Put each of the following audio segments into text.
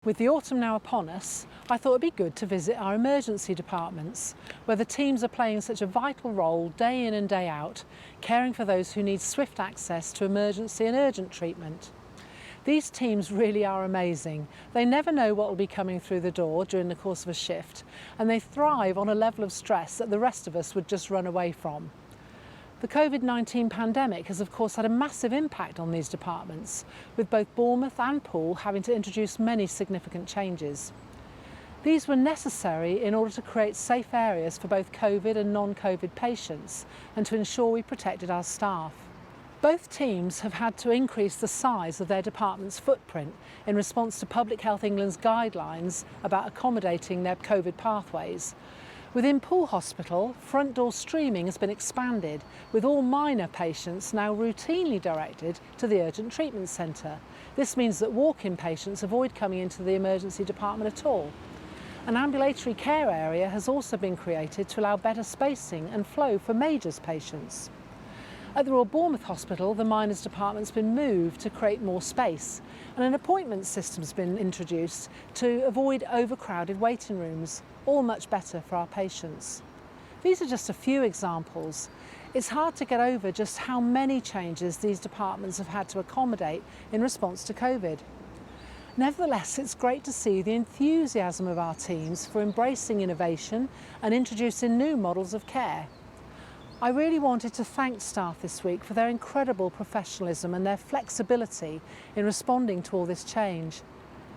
With the autumn now upon us, I thought it'd be good to visit our emergency departments, where the teams are playing such a vital role day in and day out, caring for those who need swift access to emergency and urgent treatment. These teams really are amazing. They never know what will be coming through the door during the course of a shift, and they thrive on a level of stress that the rest of us would just run away from. The COVID-19 pandemic has of course had a massive impact on these departments, with both Bournemouth and Poole having to introduce many significant changes. These were necessary in order to create safe areas for both COVID and non-COVID patients and to ensure we protected our staff. Both teams have had to increase the size of their department's footprint in response to Public Health England's guidelines about accommodating their COVID pathways. Within Poole Hospital, front door streaming has been expanded, with all minor patients now routinely directed to the urgent treatment centre. This means that walk-in patients avoid coming into the emergency department at all. An ambulatory care area has also been created to allow better spacing and flow for majors patients. At the Royal Bournemouth Hospital, the minors department's been moved to create more space, and an appointment system's been introduced to avoid overcrowded waiting rooms, all much better for our patients. These are just a few examples. It's hard to get over just how many changes these departments have had to accommodate in response to COVID. Nevertheless, it's great to see the enthusiasm of our teams for embracing innovation and introducing new models of care. I really wanted to thank staff this week for their incredible professionalism and their flexibility in responding to all this change.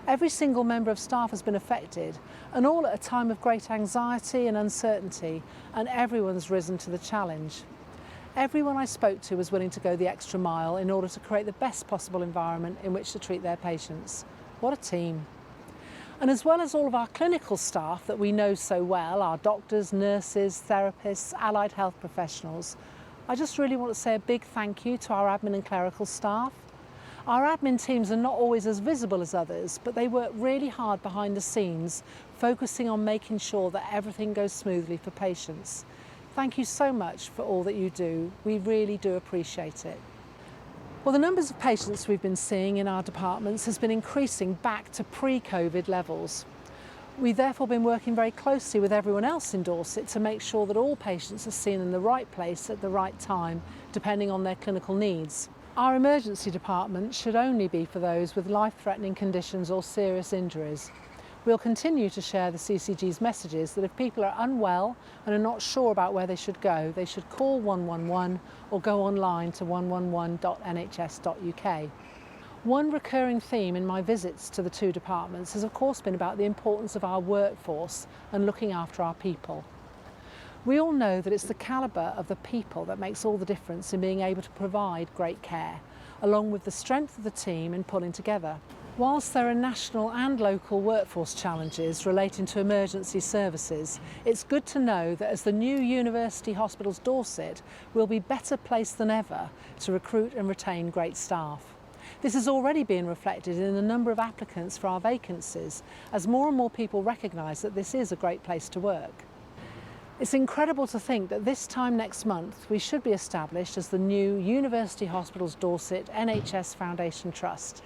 Every single member of staff has been affected, and all at a time of great anxiety and uncertainty, and everyone's risen to the challenge. Everyone I spoke to was willing to go the extra mile in order to create the best possible environment in which to treat their patients. What a team! And as well as all of our clinical staff that we know so well, our doctors, nurses, therapists, allied health professionals, I just really want to say a big thank you to our admin and clerical staff. Our admin teams are not always as visible as others, but they work really hard behind the scenes, focusing on making sure that everything goes smoothly for patients. Thank you so much for all that you do. We really do appreciate it. Well, the numbers of patients we've been seeing in our departments has been increasing back to pre-COVID levels. We've therefore been working very closely with everyone else in Dorset to make sure that all patients are seen in the right place at the right time, depending on their clinical needs. Our emergency department should only be for those with life-threatening conditions or serious injuries. We'll continue to share the CCG's messages that if people are unwell and are not sure about where they should go, they should call 111 or go online to 111.nhs.uk. One recurring theme in my visits to the two departments has of course been about the importance of our workforce and looking after our people. We all know that it's the calibre of the people that makes all the difference in being able to provide great care, along with the strength of the team in pulling together. Whilst there are national and local workforce challenges relating to emergency services, it's good to know that as the new University Hospitals Dorset, we'll be better placed than ever to recruit and retain great staff. This is already being reflected in the number of applicants for our vacancies, as more and more people recognise that this is a great place to work. It's incredible to think that this time next month we should be established as the new University Hospitals Dorset NHS Foundation Trust.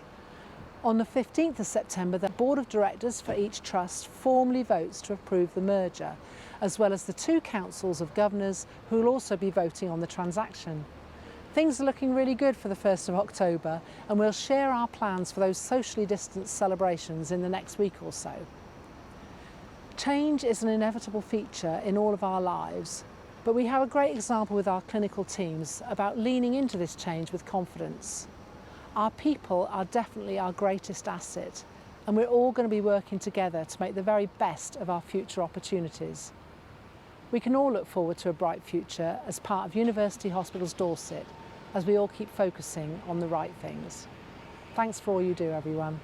On the 15th of September, the Board of Directors for each trust formally votes to approve the merger, as well as the two councils of governors who will also be voting on the transaction. Things are looking really good for the 1st of October, and we'll share our plans for those socially distanced celebrations in the next week or so. Change is an inevitable feature in all of our lives, but we have a great example with our clinical teams about leaning into this change with confidence. Our people are definitely our greatest asset, and we're all going to be working together to make the very best of our future opportunities. We can all look forward to a bright future as part of University Hospitals Dorset, as we all keep focusing on the right things. Thanks for all you do, everyone.